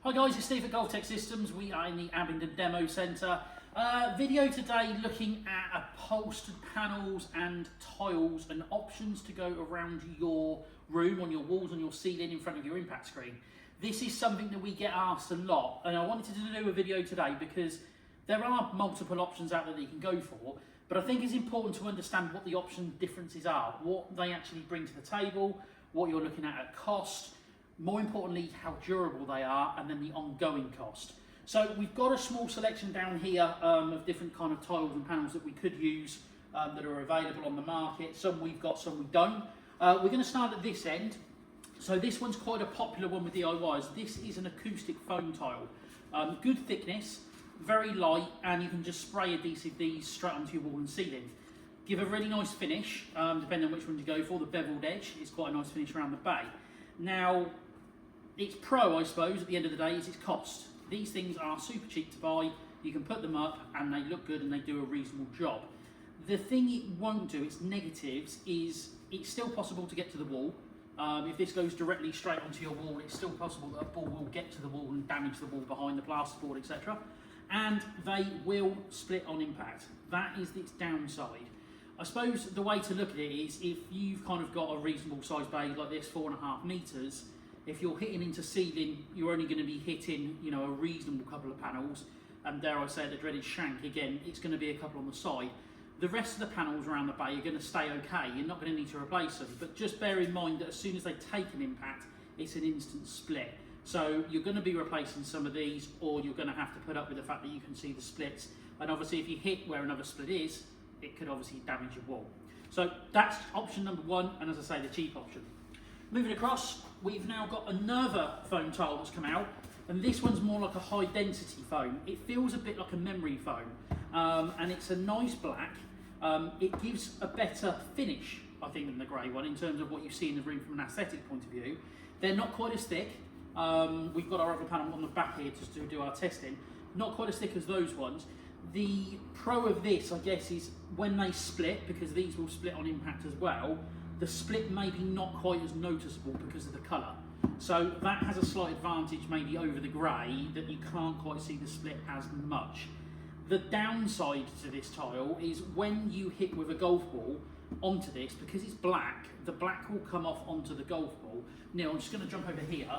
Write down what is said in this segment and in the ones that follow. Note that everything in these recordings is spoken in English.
Hi guys, it's Steve at GolfTech Systems. We are in the Abingdon Demo Centre. Video today looking at upholstered panels and tiles and options to go around your room, on your walls, on your ceiling, in front of your impact screen. This is something that we get asked a lot, and I wanted to do a video today because there are multiple options out there that you can go for, but I think it's important to understand what the option differences are, what they actually bring to the table, what you're looking at cost, more importantly how durable they are, and then the ongoing cost. So we've got a small selection down here of different kind of tiles and panels that we could use that are available on the market. Some we've got, some we don't. We're going to start at this end. So this one's quite a popular one with DIYs. This is an acoustic foam tile. Good thickness, very light, and you can just spray adhesive these straight onto your wall and ceiling. Give a really nice finish, depending on which one you go for. The beveled edge is quite a nice finish around the bay. Now, its pro, I suppose, at the end of the day, is its cost. These things are super cheap to buy. You can put them up and they look good and they do a reasonable job. The thing it won't do, its negatives, is it's still possible to get to the wall. If this goes directly straight onto your wall, it's still possible that a ball will get to the wall and damage the wall behind the plasterboard, etc. And they will split on impact. That is its downside. I suppose the way to look at it is if you've kind of got a reasonable size bay like this, 4.5 metres, if you're hitting into ceiling, you're only going to be hitting, you know, a reasonable couple of panels, and dare I say the dreaded shank again, it's going to be a couple on the side. The rest of the panels around the bay are going to stay okay. You're not going to need to replace them, but just bear in mind that as soon as they take an impact, it's an instant split. So you're going to be replacing some of these, or you're going to have to put up with the fact that you can see the splits. And obviously, if you hit where another split is, it could obviously damage your wall. So that's option number one, and as I say, the cheap option. Moving across, we've now got another foam tile that's come out, and this one's more like a high density foam. It feels a bit like a memory foam, and it's a nice black. It gives a better finish, I think, than the grey one in terms of what you see in the room from an aesthetic point of view. They're not quite as thick. We've got our other panel on the back here just to do our testing. Not quite as thick as those ones. The pro of this, I guess, is when they split, because these will split on impact as well, the split may be not quite as noticeable because of the colour. So that has a slight advantage maybe over the grey, that you can't quite see the split as much. The downside to this tile is when you hit with a golf ball onto this, because it's black, the black will come off onto the golf ball. Now I'm just going to jump over here,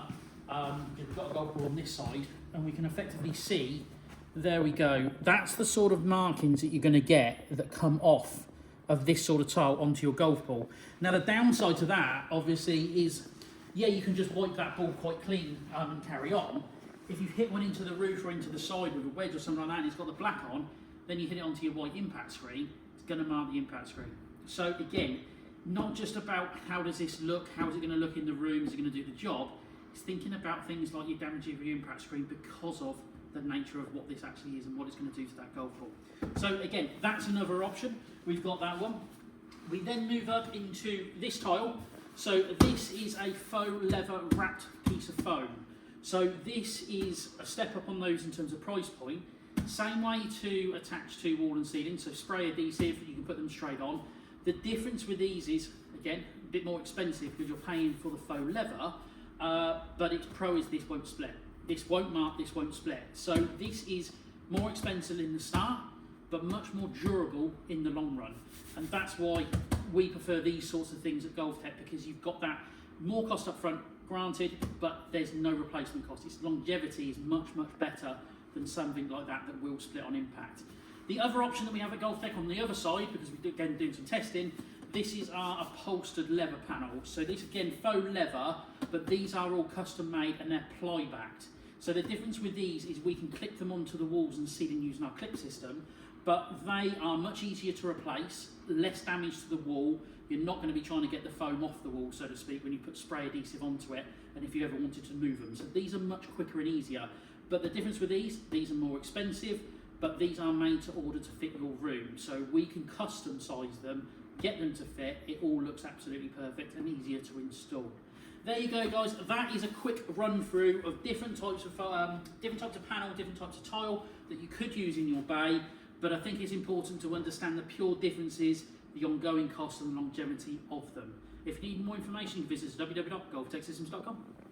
we've got a golf ball on this side, and we can effectively see, there we go, that's the sort of markings that you're going to get that come off of this sort of tile onto your golf ball. Now the downside to that obviously is, yeah, you can just wipe that ball quite clean and carry on. If you hit one into the roof or into the side with a wedge or something like that and it's got the black on, then you hit it onto your white impact screen, it's going to mark the impact screen. So again, not just about how does this look, how is it going to look in the room, is it going to do the job, it's thinking about things like your damage of your impact screen because of the nature of what this actually is and what it's going to do to that golf ball. So again, that's another option. We've got that one. We then move up into this tile. So this is a faux leather wrapped piece of foam. So this is a step up on those in terms of price point. Same way to attach to wall and ceiling. So spray adhesive, you can put them straight on. The difference with these is, again, a bit more expensive because you're paying for the faux leather, but its pro is this won't split. This won't mark, this won't split. So this is more expensive in the start, but much more durable in the long run. And that's why we prefer these sorts of things at GolfTech, because you've got that more cost up front, granted, but there's no replacement cost. Its longevity is much, much better than something like that that will split on impact. The other option that we have at GolfTech on the other side, because we're again doing some testing, this is our upholstered leather panel. So this, again, faux leather, but these are all custom made and they're ply backed. So the difference with these is we can clip them onto the walls and ceiling using our clip system, but they are much easier to replace, less damage to the wall. You're not going to be trying to get the foam off the wall, so to speak, when you put spray adhesive onto it, and if you ever wanted to move them. So these are much quicker and easier. But the difference with these are more expensive, but these are made to order to fit your room. So we can custom size them, get them to fit. It all looks absolutely perfect and easier to install. There you go, guys. That is a quick run through of different types of panel, different types of tile that you could use in your bay. But I think it's important to understand the pure differences, the ongoing cost and longevity of them. If you need more information, visit www.golftechsystems.com.